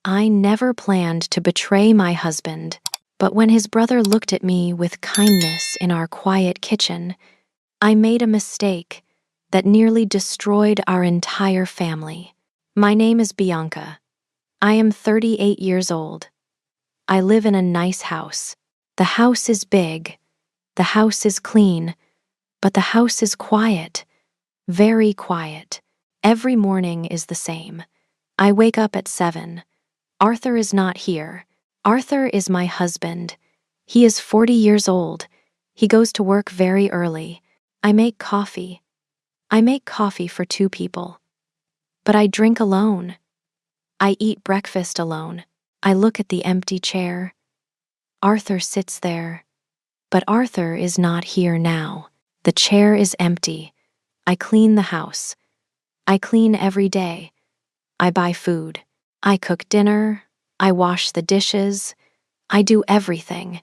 I never planned to betray my husband, but when his brother looked at me with kindness in our quiet kitchen, I made a mistake that nearly destroyed our entire family. My name is Bianca. I am 38 years old. I live in a nice house. The house is big. The house is clean. But the house is quiet. Very quiet. Every morning is the same. I wake up at 7. Arthur is not here. Arthur is my husband. He is 40 years old. He goes to work very early. I make coffee. I make coffee for 2 people. But I drink alone. I eat breakfast alone. I look at the empty chair. Arthur sits there. But Arthur is not here now. The chair is empty. I clean the house. I clean every day. I buy food. I cook dinner. I wash the dishes. I do everything.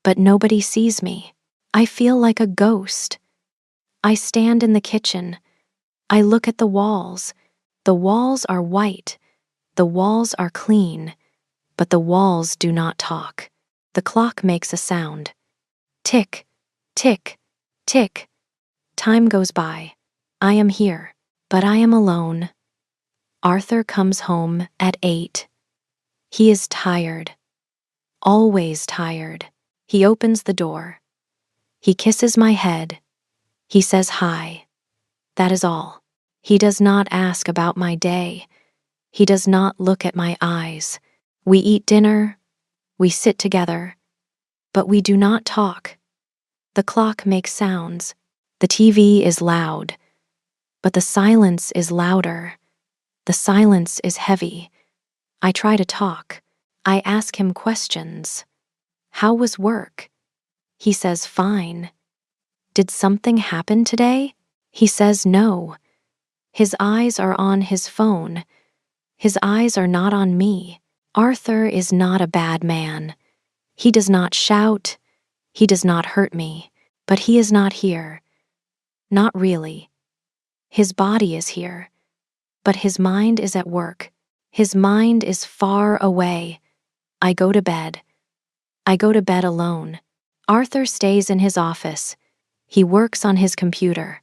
But nobody sees me. I feel like a ghost. I stand in the kitchen. I look at the walls. The walls are white. The walls are clean. But the walls do not talk. The clock makes a sound. Tick, tick, tick. Time goes by. I am here, but I am alone. Arthur comes home at 8. He is tired. Always tired. He opens the door. He kisses my head. He says hi. That is all. He does not ask about my day. He does not look at my eyes. We eat dinner. We sit together. But we do not talk. The clock makes sounds. The TV is loud. But the silence is louder. The silence is heavy. I try to talk. I ask him questions. How was work? He says fine. Did something happen today? He says no. His eyes are on his phone. His eyes are not on me. Arthur is not a bad man. He does not shout. He does not hurt me. But he is not here. Not really. His body is here. But his mind is at work. His mind is far away. I go to bed. I go to bed alone. Arthur stays in his office. He works on his computer.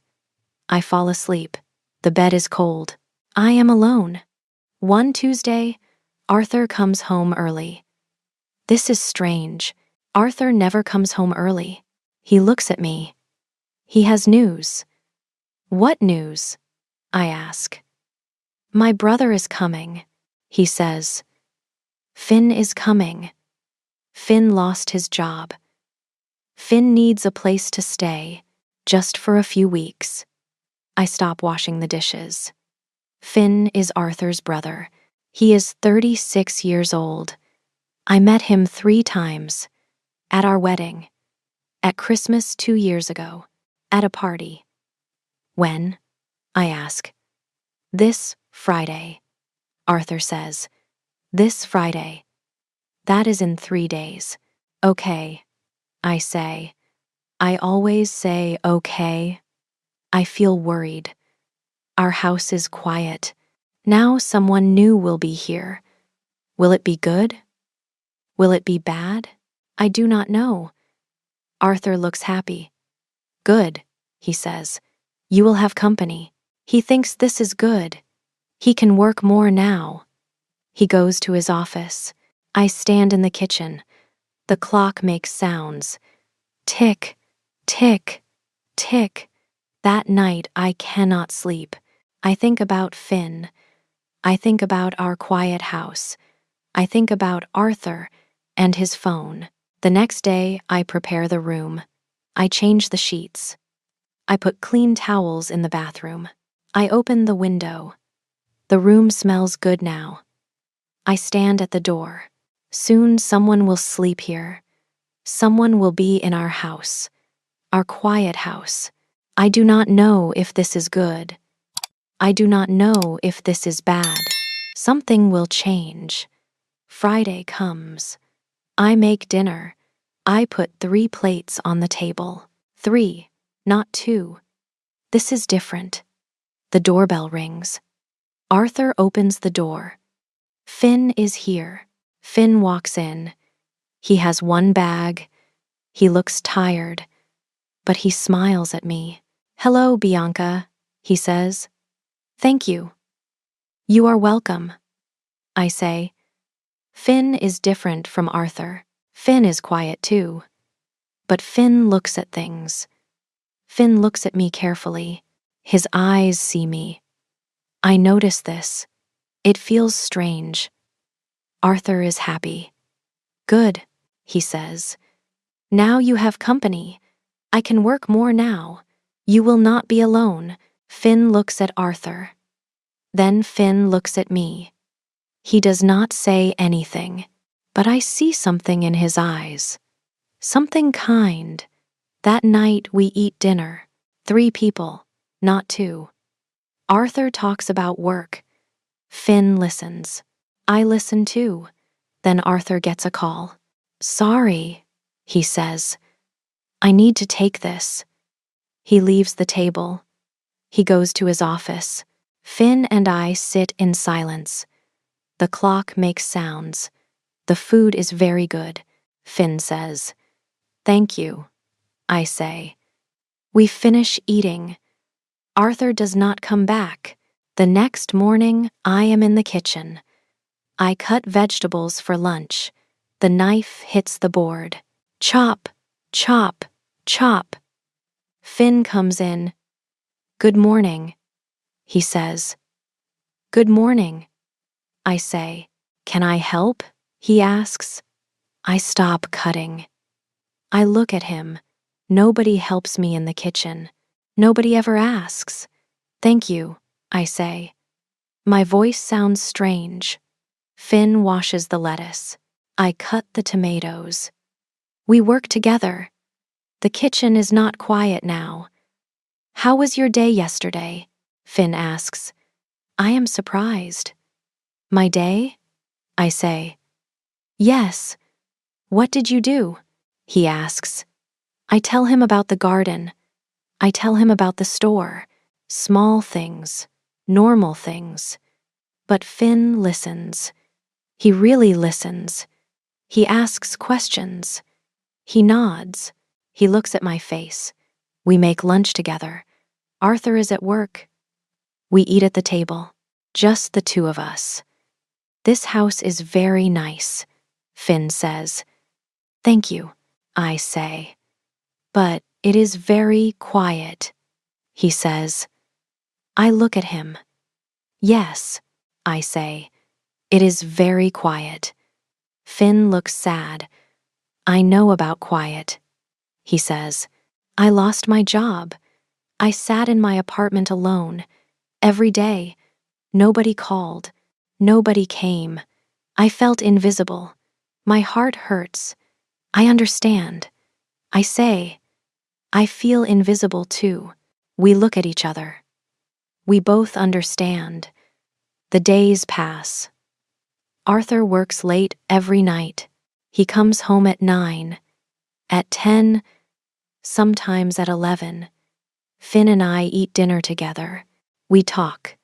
I fall asleep. The bed is cold. I am alone. One Tuesday, Arthur comes home early. This is strange. Arthur never comes home early. He looks at me. He has news. What news? I ask. My brother is coming, he says. Finn is coming. Finn lost his job. Finn needs a place to stay, just for a few weeks. I stop washing the dishes. Finn is Arthur's brother. He is 36 years old. I met him 3 times. At our wedding. At Christmas 2 years ago. At a party. When? I ask. This Friday. Arthur says. This Friday. That is in 3 days. Okay. I say. I always say okay. I feel worried. Our house is quiet. Now someone new will be here. Will it be good? Will it be bad? I do not know. Arthur looks happy. Good, he says. You will have company. He thinks this is good. He can work more now. He goes to his office. I stand in the kitchen. The clock makes sounds. Tick, tick, tick. That night I cannot sleep. I think about Finn. I think about our quiet house. I think about Arthur and his phone. The next day I prepare the room. I change the sheets. I put clean towels in the bathroom. I open the window. The room smells good now. I stand at the door. Soon someone will sleep here. Someone will be in our house. Our quiet house. I do not know if this is good. I do not know if this is bad. Something will change. Friday comes. I make dinner. I put 3 plates on the table. 3, not 2. This is different. The doorbell rings. Arthur opens the door. Finn is here. Finn walks in. He has one bag. He looks tired, but he smiles at me. "Hello, Bianca," he says. "Thank you." "You are welcome," I say. Finn is different from Arthur. Finn is quiet too. But Finn looks at things. Finn looks at me carefully. His eyes see me. I notice this. It feels strange. Arthur is happy. "Good," he says. "Now you have company. I can work more now. You will not be alone." Finn looks at Arthur. Then Finn looks at me. He does not say anything, but I see something in his eyes. Something kind. That night we eat dinner. 3 people, not 2. Arthur talks about work. Finn listens. I listen too. Then Arthur gets a call. "Sorry," he says. "I need to take this." He leaves the table. He goes to his office. Finn and I sit in silence. The clock makes sounds. "The food is very good," Finn says. "Thank you," I say. We finish eating. Arthur does not come back. The next morning, I am in the kitchen. I cut vegetables for lunch. The knife hits the board. Chop, chop, chop. Finn comes in. "Good morning," he says. "Good morning," I say. "Can I help?" he asks. I stop cutting. I look at him. Nobody helps me in the kitchen. Nobody ever asks. "Thank you," I say. My voice sounds strange. Finn washes the lettuce. I cut the tomatoes. We work together. The kitchen is not quiet now. "How was your day yesterday?" Finn asks. I am surprised. "My day?" I say. "Yes. What did you do?" he asks. I tell him about the garden. I tell him about the store. Small things, normal things. But Finn listens. He really listens. He asks questions. He nods. He looks at my face. We make lunch together. Arthur is at work. We eat at the table. Just the 2 of us. "This house is very nice," Finn says. "Thank you," I say. "But it is very quiet," he says. I look at him. "Yes," I say. "It is very quiet." Finn looks sad. "I know about quiet," he says. "I lost my job. I sat in my apartment alone. Every day. Nobody called. Nobody came. I felt invisible. My heart hurts. I understand." I say, "I feel invisible too." We look at each other. We both understand. The days pass. Arthur works late every night. He comes home at 9, at 10, sometimes at 11. Finn and I eat dinner together. We talk.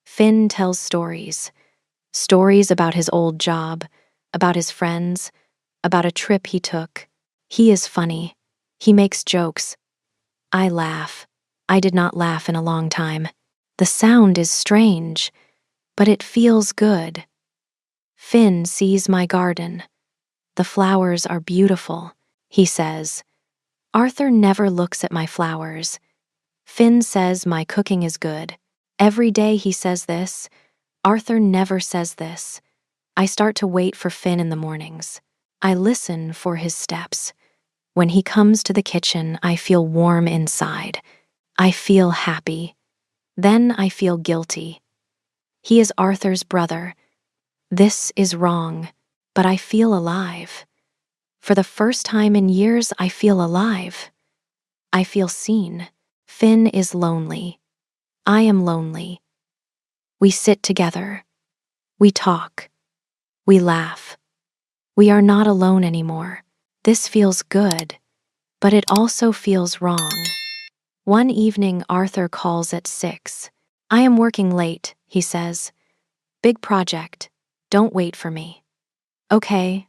Finn tells stories. Stories about his old job, about his friends, about a trip he took. He is funny. He makes jokes. I laugh. I did not laugh in a long time. The sound is strange, but it feels good. Finn sees my garden. "The flowers are beautiful," he says. Arthur never looks at my flowers. Finn says my cooking is good. Every day he says this. Arthur never says this. I start to wait for Finn in the mornings. I listen for his steps. When he comes to the kitchen, I feel warm inside. I feel happy. Then I feel guilty. He is Arthur's brother. This is wrong, but I feel alive. For the first time in years, I feel alive. I feel seen. Finn is lonely. I am lonely. We sit together. We talk. We laugh. We are not alone anymore. This feels good, but it also feels wrong. One evening, Arthur calls at 6. "I am working late," he says. "Big project. Don't wait for me. Okay,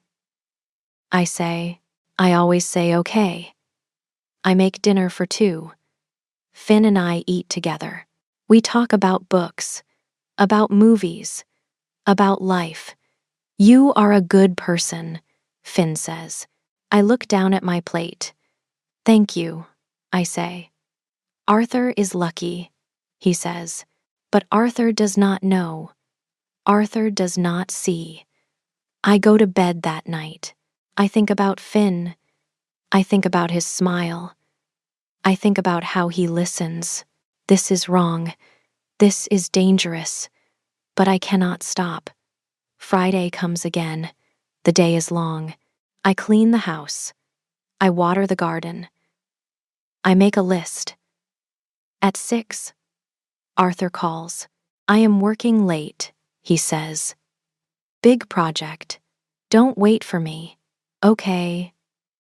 I say. I always say okay. I make dinner for two. Finn and I eat together. We talk about books, about movies, about life. You are a good person, Finn says. I look down at my plate. Thank you, I say. Arthur is lucky, he says. But Arthur does not know. Arthur does not see. I go to bed that night. I think about Finn. I think about his smile. I think about how he listens. This is wrong. This is dangerous. But I cannot stop. Friday comes again. The day is long. I clean the house. I water the garden. I make a list. At 6, Arthur calls. I am working late, he says. Big project. Don't wait for me. Okay,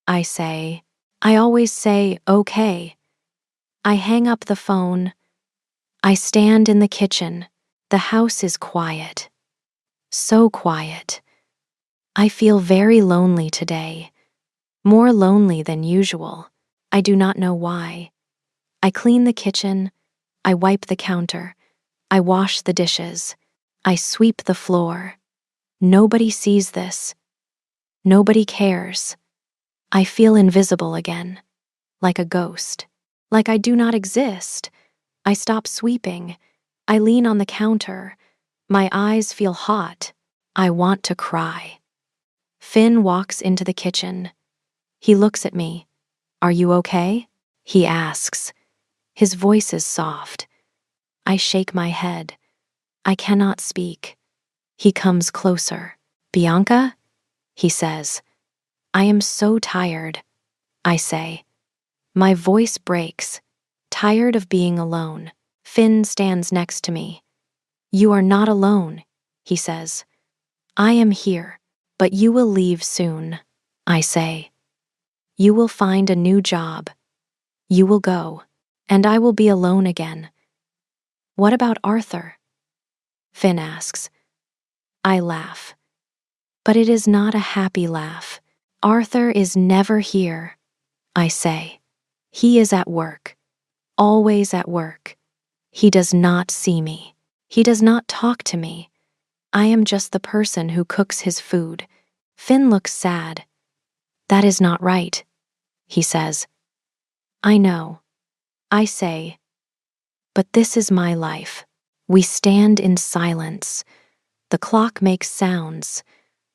I say. I always say okay. I hang up the phone. I stand in the kitchen. The house is quiet. So quiet. I feel very lonely today. More lonely than usual. I do not know why. I clean the kitchen. I wipe the counter. I wash the dishes. I sweep the floor. Nobody sees this. Nobody cares. I feel invisible again, like a ghost, like I do not exist. I stop sweeping. I lean on the counter. My eyes feel hot. I want to cry. Finn walks into the kitchen. He looks at me. Are you okay? He asks. His voice is soft. I shake my head. I cannot speak. He comes closer. Bianca? He says. I am so tired, I say. My voice breaks. Tired of being alone. Finn stands next to me. You are not alone, he says. I am here, but you will leave soon, I say. You will find a new job. You will go, and I will be alone again. What about Arthur? Finn asks. I laugh. But it is not a happy laugh. Arthur is never here, I say. He is at work, always at work. He does not see me. He does not talk to me. I am just the person who cooks his food. Finn looks sad. That is not right, he says. I know. I say. But this is my life. We stand in silence. The clock makes sounds.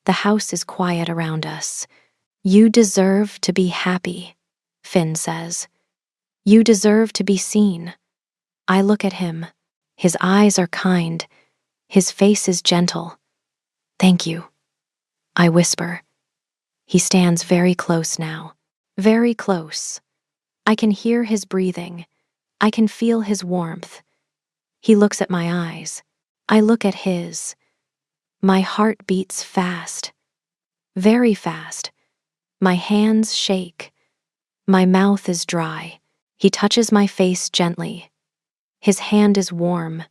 The house is quiet around us. You deserve to be happy, Finn says. You deserve to be seen. I look at him. His eyes are kind. His face is gentle. Thank you, I whisper. He stands very close now. Very close. I can hear his breathing. I can feel his warmth. He looks at my eyes. I look at his. My heart beats fast. Very fast. My hands shake. My mouth is dry. He touches my face gently. His hand is warm.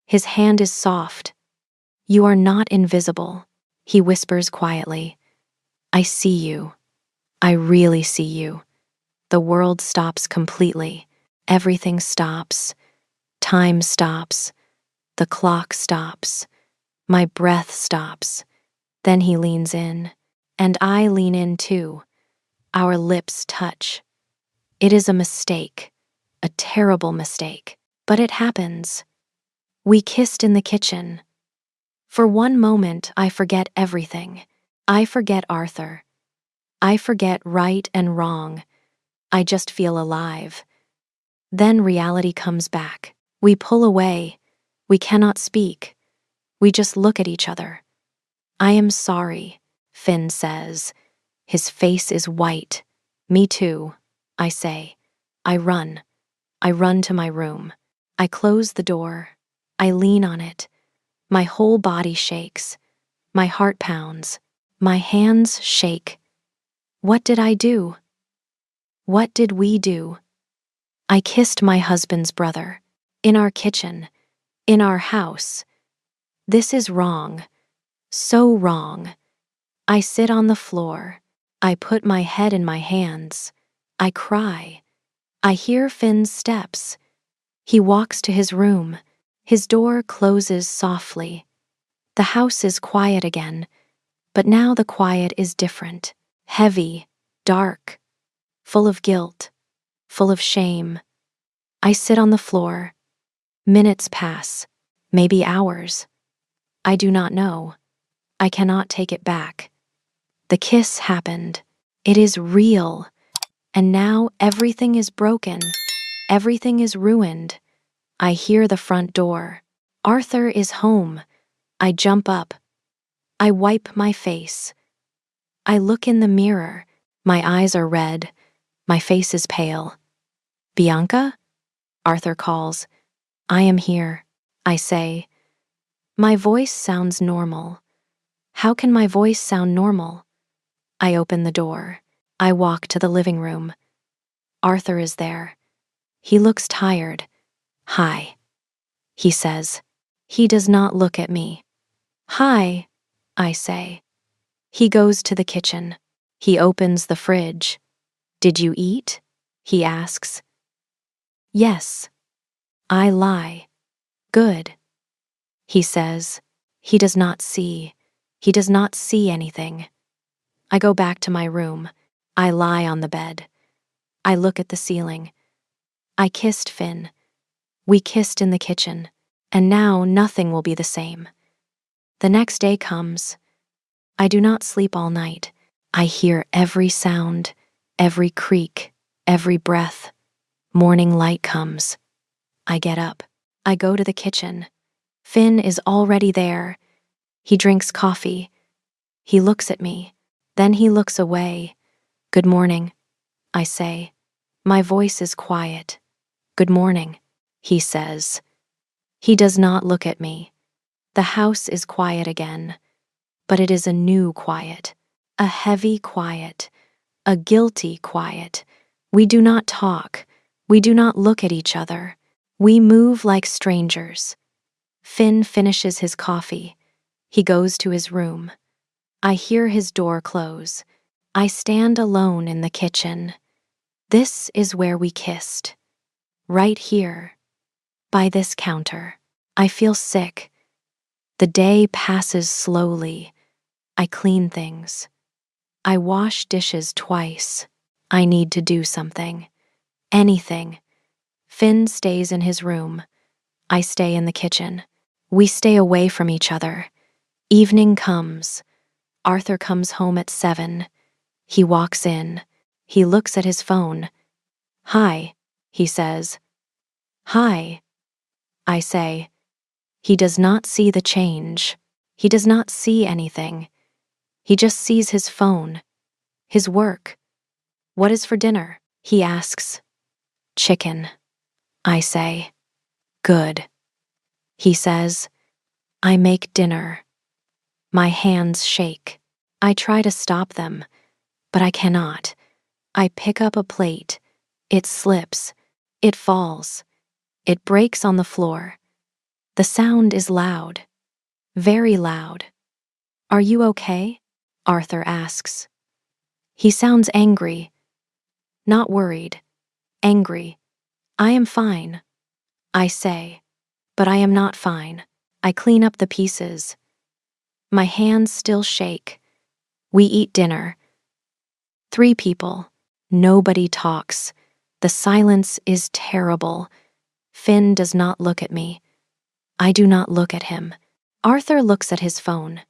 His hand is soft. You are not invisible, he whispers quietly. I see you. I really see you. The world stops completely. Everything stops. Time stops. The clock stops. My breath stops. Then he leans in, and I lean in too. Our lips touch. It is a mistake, a terrible mistake, but it happens. We kissed in the kitchen. For one moment, I forget everything. I forget Arthur. I forget right and wrong. I just feel alive. Then reality comes back. We pull away. We cannot speak. We just look at each other. I am sorry, Finn says. His face is white. Me too, I say. I run. I run to my room. I close the door. I lean on it. My whole body shakes. My heart pounds. My hands shake. What did I do? What did we do? I kissed my husband's brother. In our kitchen. In our house. This is wrong. So wrong. I sit on the floor. I put my head in my hands. I cry. I hear Finn's steps. He walks to his room. His door closes softly. The house is quiet again, but now the quiet is different. Heavy, dark, full of guilt, full of shame. I sit on the floor. Minutes pass, maybe hours. I do not know. I cannot take it back. The kiss happened. It is real. And now everything is broken. Everything is ruined. I hear the front door. Arthur is home. I jump up. I wipe my face. I look in the mirror. My eyes are red. My face is pale. Bianca? Arthur calls. I am here, I say. My voice sounds normal. How can my voice sound normal? I open the door. I walk to the living room. Arthur is there. He looks tired. Hi, he says. He does not look at me. Hi, I say. He goes to the kitchen. He opens the fridge. Did you eat? He asks. Yes. I lie. Good. He says. He does not see. He does not see anything. I go back to my room. I lie on the bed. I look at the ceiling. I kissed Finn. We kissed in the kitchen, and now nothing will be the same. The next day comes. I do not sleep all night. I hear every sound, every creak, every breath. Morning light comes. I get up. I go to the kitchen. Finn is already there. He drinks coffee. He looks at me. Then he looks away. Good morning, I say. My voice is quiet. Good morning, he says. He does not look at me. The house is quiet again, but it is a new quiet, a heavy quiet, a guilty quiet. We do not talk. We do not look at each other. We move like strangers. Finn finishes his coffee. He goes to his room. I hear his door close. I stand alone in the kitchen. This is where we kissed. Right here. By this counter. I feel sick. The day passes slowly. I clean things. I wash dishes twice. I need to do something. Anything. Finn stays in his room. I stay in the kitchen. We stay away from each other. Evening comes. Arthur comes home at 7. He walks in. He looks at his phone. Hi, he says. Hi, I say. He does not see the change. He does not see anything. He just sees his phone, his work. What is for dinner? He asks. Chicken, I say. Good. He says. I make dinner. My hands shake. I try to stop them, but I cannot. I pick up a plate. It slips. It falls. It breaks on the floor. The sound is loud. Very loud. Are you okay? Arthur asks. He sounds angry. Not worried. Angry. I am fine. I say. But I am not fine. I clean up the pieces. My hands still shake. We eat dinner. 3 people. Nobody talks. The silence is terrible. Finn does not look at me. I do not look at him. Arthur looks at his phone.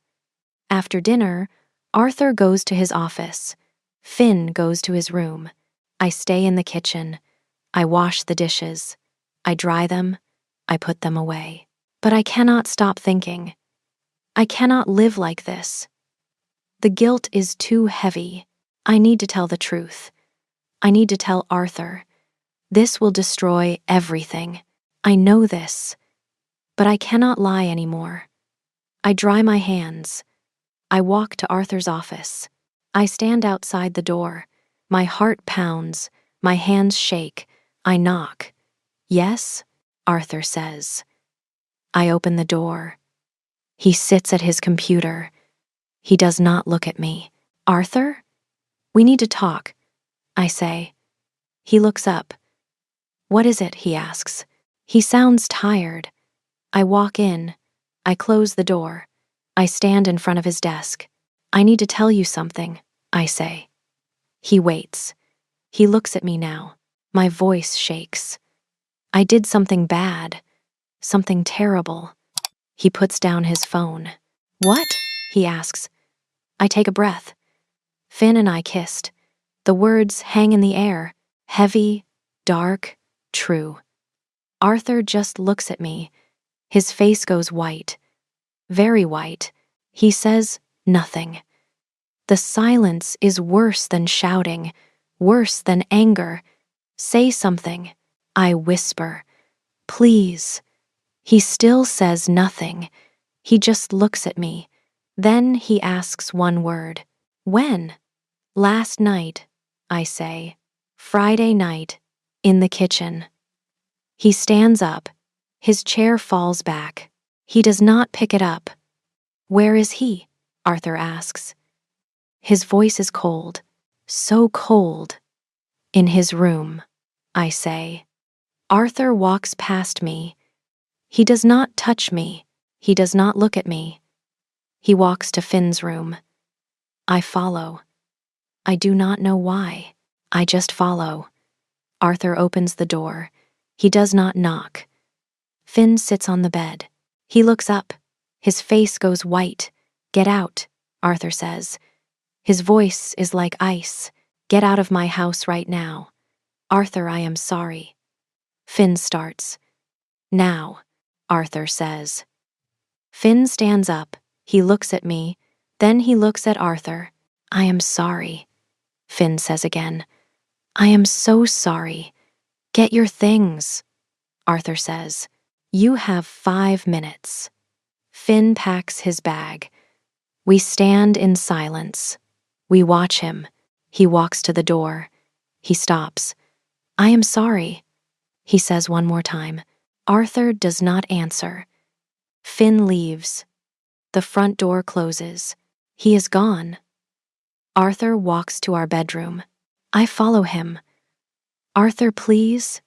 After dinner, Arthur goes to his office. Finn goes to his room. I stay in the kitchen. I wash the dishes. I dry them. I put them away. But I cannot stop thinking. I cannot live like this. The guilt is too heavy. I need to tell the truth. I need to tell Arthur. This will destroy everything. I know this. But I cannot lie anymore. I dry my hands. I walk to Arthur's office. I stand outside the door. My heart pounds. My hands shake. I knock. Yes? Arthur says. I open the door. He sits at his computer. He does not look at me. Arthur? We need to talk, I say. He looks up. What is it? He asks. He sounds tired. I walk in. I close the door. I stand in front of his desk. I need to tell you something, I say. He waits. He looks at me now. My voice shakes. I did something bad. Something terrible. He puts down his phone. What? He asks. I take a breath. Finn and I kissed. The words hang in the air, heavy, dark, true. Arthur just looks at me. His face goes white. Very white. He says nothing. The silence is worse than shouting, worse than anger. Say something, I whisper. Please. He still says nothing. He just looks at me. Then he asks one word. When? Last night, I say. Friday night, in the kitchen. He stands up. His chair falls back. He does not pick it up. Where is he? Arthur asks. His voice is cold. So cold. In his room, I say. Arthur walks past me. He does not touch me. He does not look at me. He walks to Finn's room. I follow. I do not know why. I just follow. Arthur opens the door. He does not knock. Finn sits on the bed. He looks up. His face goes white. Get out, Arthur says. His voice is like ice. Get out of my house right now. Arthur, I am sorry. Finn starts. Now, Arthur says. Finn stands up. He looks at me. Then he looks at Arthur. I am sorry, Finn says again. I am so sorry. Get your things, Arthur says. You have 5 minutes. Finn packs his bag. We stand in silence. We watch him. He walks to the door. He stops. I am sorry, he says one more time. Arthur does not answer. Finn leaves. The front door closes. He is gone. Arthur walks to our bedroom. I follow him. Arthur, please.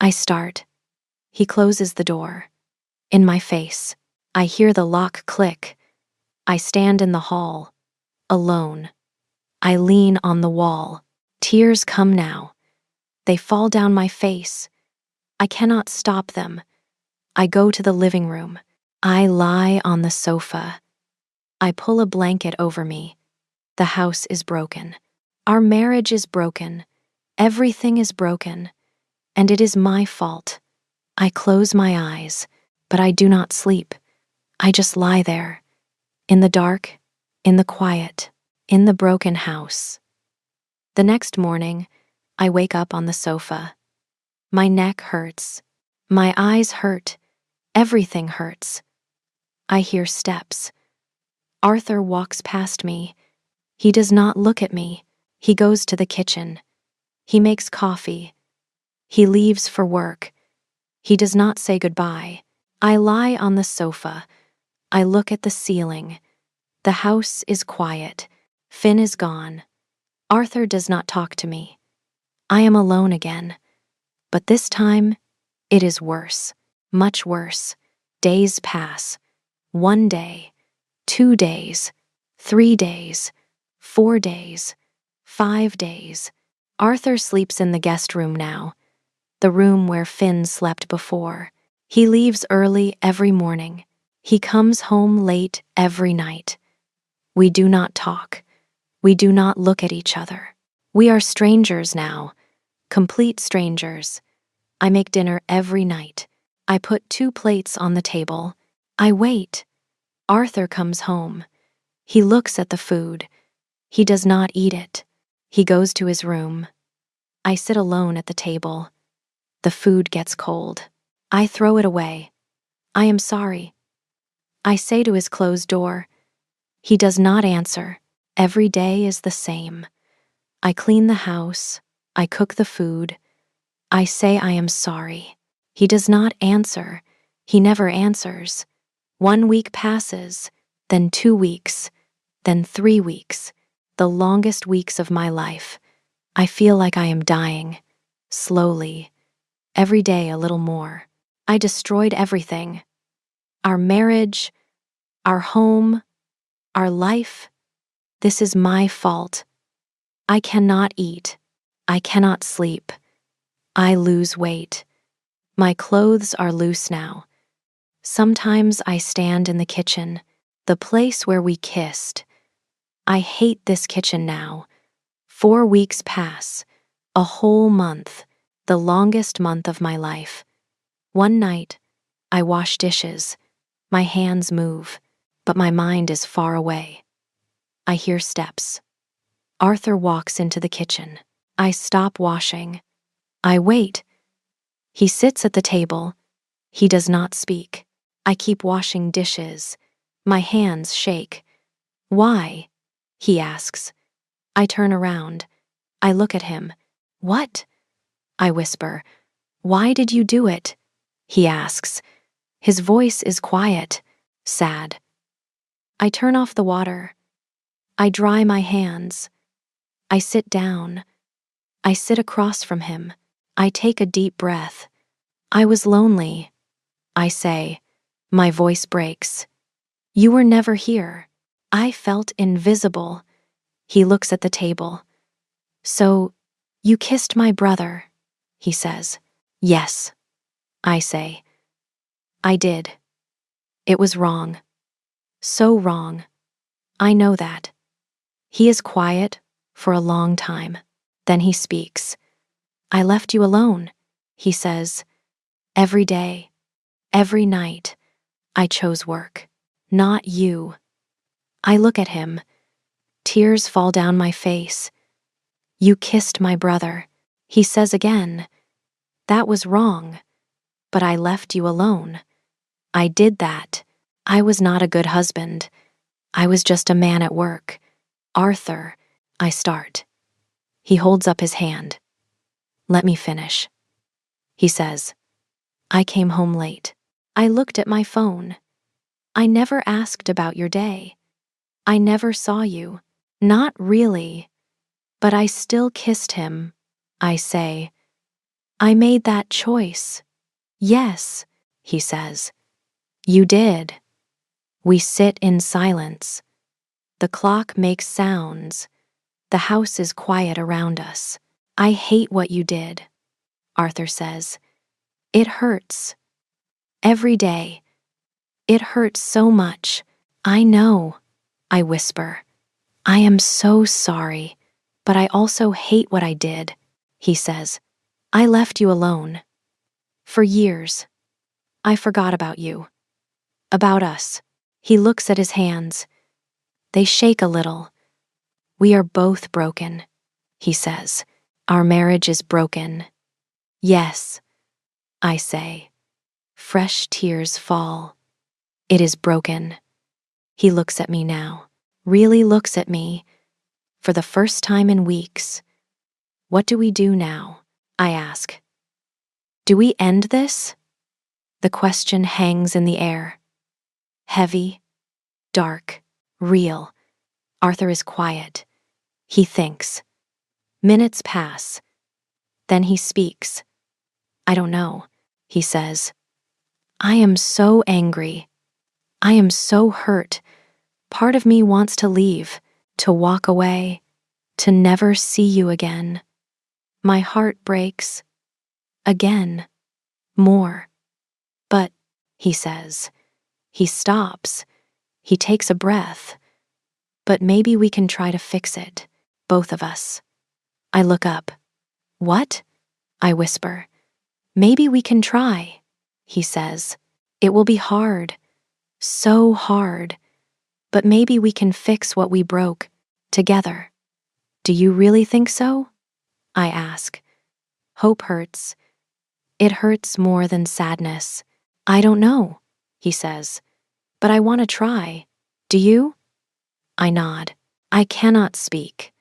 I start. He closes the door. In my face. I hear the lock click. I stand in the hall. Alone. I lean on the wall. Tears come now. They fall down my face. I cannot stop them. I go to the living room. I lie on the sofa. I pull a blanket over me. The house is broken. Our marriage is broken. Everything is broken. And it is my fault. I close my eyes, but I do not sleep. I just lie there. In the dark, in the quiet, in the broken house. The next morning, I wake up on the sofa. My neck hurts. My eyes hurt. Everything hurts. I hear steps. Arthur walks past me. He does not look at me. He goes to the kitchen. He makes coffee. He leaves for work. He does not say goodbye. I lie on the sofa. I look at the ceiling. The house is quiet. Finn is gone. Arthur does not talk to me. I am alone again. But this time, it is worse. Much worse. Days pass. 1 day, 2 days, 3 days, 4 days, 5 days. Arthur sleeps in the guest room now, the room where Finn slept before. He leaves early every morning. He comes home late every night. We do not talk. We do not look at each other. We are strangers now, complete strangers. I make dinner every night. I put 2 plates on the table. I wait. Arthur comes home. He looks at the food. He does not eat it. He goes to his room. I sit alone at the table. The food gets cold. I throw it away. I am sorry. I say to his closed door. He does not answer. Every day is the same. I clean the house. I cook the food. I say I am sorry. He does not answer. He never answers. 1 week passes, then 2 weeks, then 3 weeks, the longest weeks of my life. I feel like I am dying, slowly, every day a little more. I destroyed everything. Our marriage, our home, our life. This is my fault. I cannot eat. I cannot sleep. I lose weight. My clothes are loose now. Sometimes I stand in the kitchen, the place where we kissed. I hate this kitchen now. 4 weeks pass, a whole month, the longest month of my life. One night, I wash dishes. My hands move, but my mind is far away. I hear steps. Arthur walks into the kitchen. I stop washing. I wait. He sits at the table. He does not speak. I keep washing dishes. My hands shake. Why? He asks. I turn around. I look at him. What? I whisper. Why did you do it? He asks. His voice is quiet, sad. I turn off the water. I dry my hands. I sit down. I sit across from him. I take a deep breath. I was lonely, I say. My voice breaks. You were never here. I felt invisible. He looks at the table. So, you kissed my brother, he says. Yes, I say. I did. It was wrong. So wrong. I know that. He is quiet for a long time. Then he speaks. I left you alone, he says. Every day, every night, I chose work, not you. I look at him. Tears fall down my face. You kissed my brother, he says again. That was wrong, but I left you alone. I did that. I was not a good husband. I was just a man at work. Arthur, I start. He holds up his hand. Let me finish. He says, I came home late. I looked at my phone. I never asked about your day. I never saw you. Not really. But I still kissed him, I say. I made that choice. Yes, he says. You did. We sit in silence. The clock makes sounds. The house is quiet around us. I hate what you did, Arthur says. It hurts. Every day. It hurts so much. I know, I whisper. I am so sorry, but I also hate what I did, he says. I left you alone. For years. I forgot about you. About us. He looks at his hands. They shake a little. We are both broken, he says. Our marriage is broken. Yes, I say. Fresh tears fall. It is broken. He looks at me now. Really looks at me. For the first time in weeks. What do we do now? I ask. Do we end this? The question hangs in the air. Heavy, dark, real. Arthur is quiet. He thinks. Minutes pass. Then he speaks. I don't know, he says. I am so angry. I am so hurt. Part of me wants to leave, to walk away, to never see you again. My heart breaks. Again. More. But, he says. He stops. He takes a breath. But maybe we can try to fix it, both of us. I look up. What? I whisper. Maybe we can try, he says. It will be hard. So hard. But maybe we can fix what we broke, together. Do you really think so? I ask. Hope hurts. It hurts more than sadness. I don't know, he says. But I want to try. Do you? I nod. I cannot speak.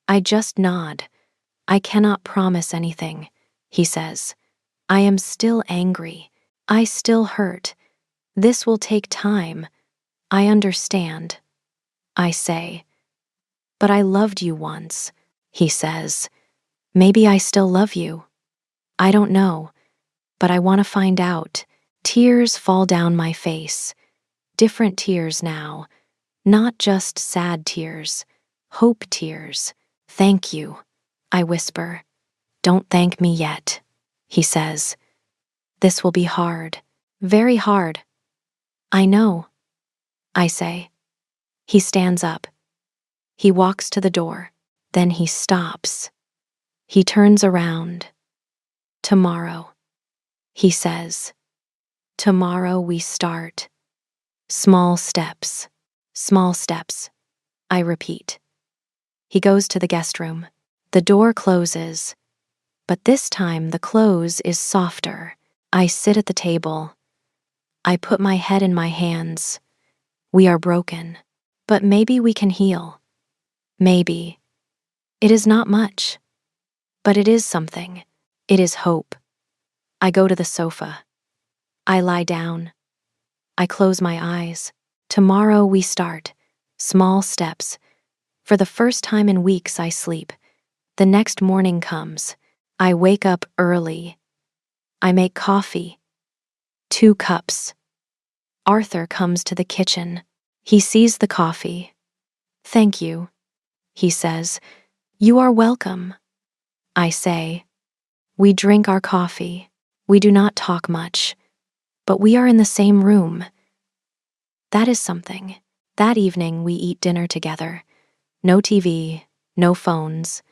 I just nod. I cannot promise anything, he says. I am still angry. I still hurt. This will take time. I understand, I say. But I loved you once, he says. Maybe I still love you. I don't know, but I want to find out. Tears fall down my face. Different tears now. Not just sad tears. Hope tears. Thank you, I whisper. Don't thank me yet, he says. This will be hard. Very hard. I know, I say. He stands up. He walks to the door. Then he stops. He turns around. Tomorrow, he says. Tomorrow we start. Small steps. Small steps. I repeat. He goes to the guest room. The door closes. But this time the close is softer. I sit at the table. I put my head in my hands. We are broken. But maybe we can heal. Maybe. It is not much. But it is something. It is hope. I go to the sofa. I lie down. I close my eyes. Tomorrow we start. Small steps. For the first time in weeks I sleep. The next morning comes. I wake up early. I make coffee. 2 cups. Arthur comes to the kitchen. He sees the coffee. Thank you, he says. You are welcome, I say. We drink our coffee. We do not talk much, but we are in the same room. That is something. That evening we eat dinner together. No TV, no phones,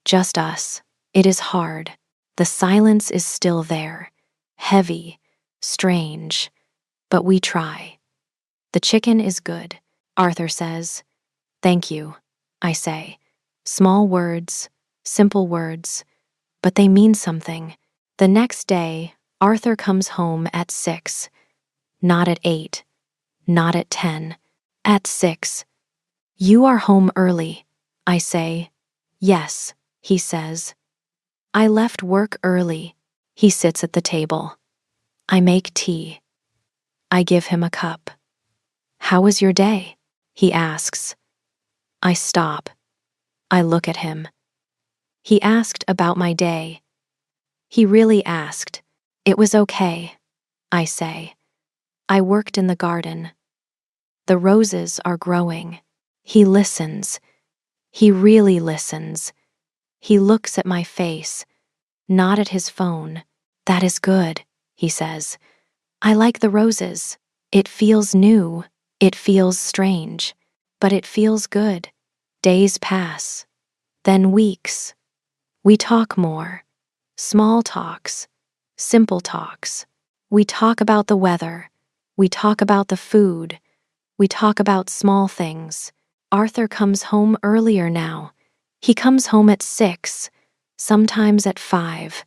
just us. It is hard. The silence is still there. Heavy, strange, but we try. The chicken is good, Arthur says. Thank you, I say. Small words, simple words, but they mean something. The next day, Arthur comes home at 6. Not at 8. Not at 10. At 6. You are home early, I say. Yes, he says. I left work early. He sits at the table. I make tea. I give him a cup. How was your day? He asks. I stop. I look at him. He asked about my day. He really asked. It was okay, I say. I worked in the garden. The roses are growing. He listens. He really listens. He looks at my face, not at his phone. That is good, he says. I like the roses. It feels new. It feels strange. But it feels good. Days pass. Then weeks. We talk more. Small talks. Simple talks. We talk about the weather. We talk about the food. We talk about small things. Arthur comes home earlier now. He comes home at 6, sometimes at 5.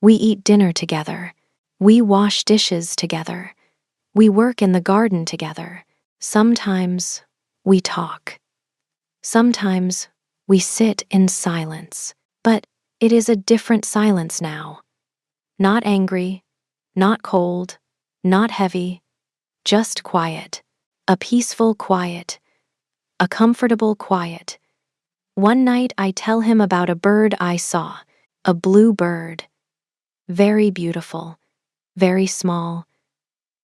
We eat dinner together. We wash dishes together. We work in the garden together. Sometimes we talk. Sometimes we sit in silence. But it is a different silence now. Not angry, not cold, not heavy, just quiet. A peaceful quiet. A comfortable quiet. One night I tell him about a bird I saw, a blue bird. Very beautiful, very small,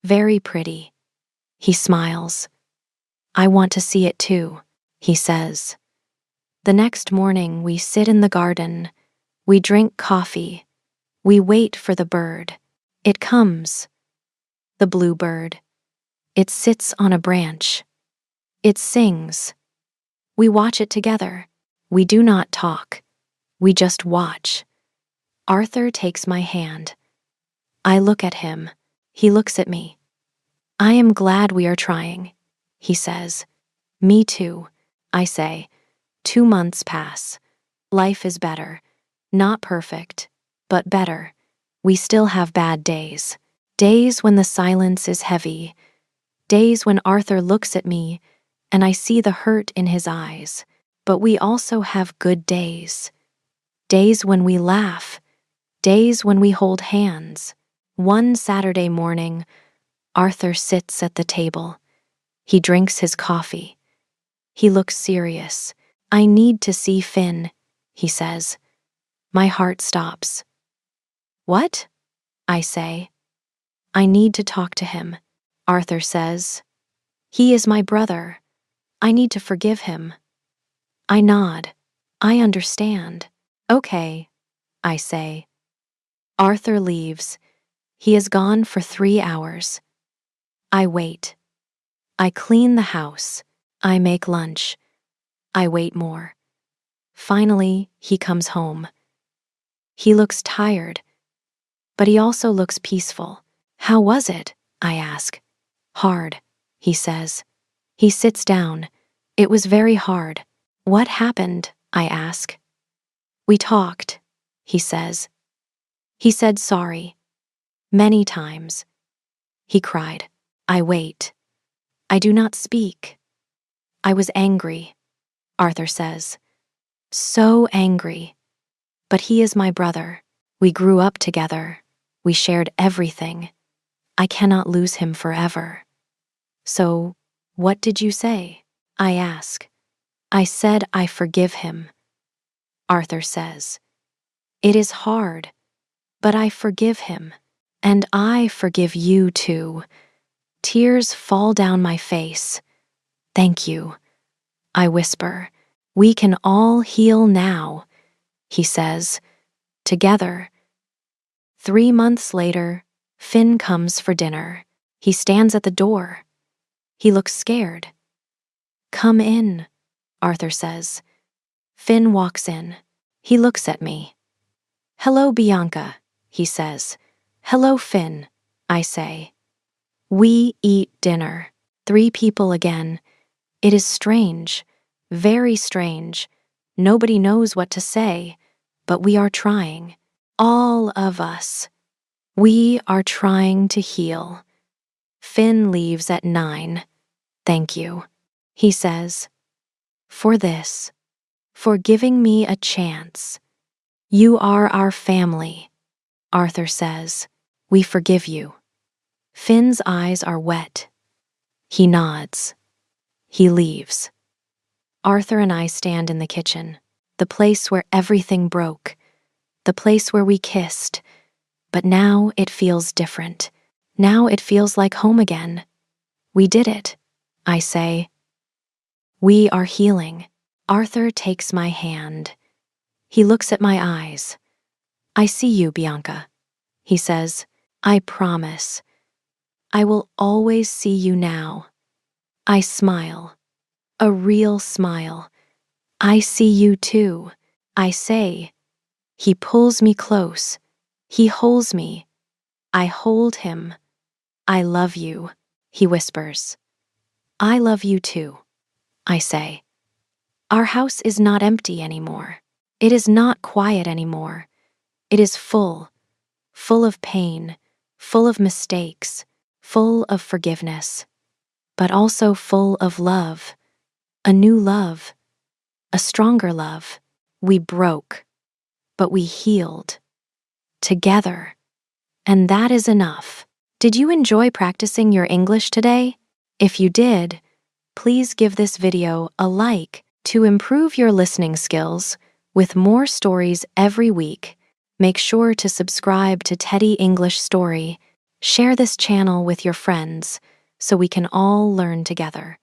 very pretty. He smiles. I want to see it too, he says. The next morning we sit in the garden. We drink coffee. We wait for the bird. It comes. The blue bird. It sits on a branch. It sings. We watch it together. We do not talk. We just watch. Arthur takes my hand. I look at him. He looks at me. I am glad we are trying, he says. Me too, I say. 2 months pass. Life is better. Not perfect, but better. We still have bad days. Days when the silence is heavy. Days when Arthur looks at me and I see the hurt in his eyes. But we also have good days. Days when we laugh. Days when we hold hands. One Saturday morning, Arthur sits at the table. He drinks his coffee. He looks serious. I need to see Finn, he says. My heart stops. What? I say. I need to talk to him, Arthur says. He is my brother. I need to forgive him. I nod. I understand. Okay, I say. Arthur leaves. He is gone for 3 hours. I wait. I clean the house. I make lunch. I wait more. Finally, he comes home. He looks tired, but he also looks peaceful. How was it? I ask. Hard, he says. He sits down. It was very hard. What happened? I ask. We talked, he says. He said sorry. Many times. He cried. I wait. I do not speak. I was angry, Arthur says. So angry. But he is my brother. We grew up together. We shared everything. I cannot lose him forever. So, what did you say? I ask. I said I forgive him. Arthur says. It is hard, but I forgive him. And I forgive you too. Tears fall down my face. Thank you, I whisper. We can all heal now, he says. Together. 3 months later, Finn comes for dinner. He stands at the door. He looks scared. Come in, Arthur says. Finn walks in. He looks at me. Hello, Bianca, he says. Hello, Finn, I say. We eat dinner. 3 people again. It is strange, very strange. Nobody knows what to say, but we are trying. All of us. We are trying to heal. Finn leaves at 9. Thank you, he says. For this. For giving me a chance. You are our family, Arthur says. We forgive you. Finn's eyes are wet. He nods. He leaves. Arthur and I stand in the kitchen, the place where everything broke, the place where we kissed. But now it feels different. Now it feels like home again. We did it, I say. We are healing. Arthur takes my hand. He looks at my eyes. I see you, Bianca, he says. I promise. I will always see you now. I smile. A real smile. I see you too, I say. He pulls me close. He holds me. I hold him. I love you, he whispers. I love you too, I say. Our house is not empty anymore. It is not quiet anymore. It is full of pain, full of mistakes, full of forgiveness, but also full of love, a new love, a stronger love. We broke, but we healed, together, and that is enough. Did you enjoy practicing your English today? If you did, please give this video a like to improve your listening skills. With more stories every week, make sure to subscribe to Teddy English Story. Share this channel with your friends so we can all learn together.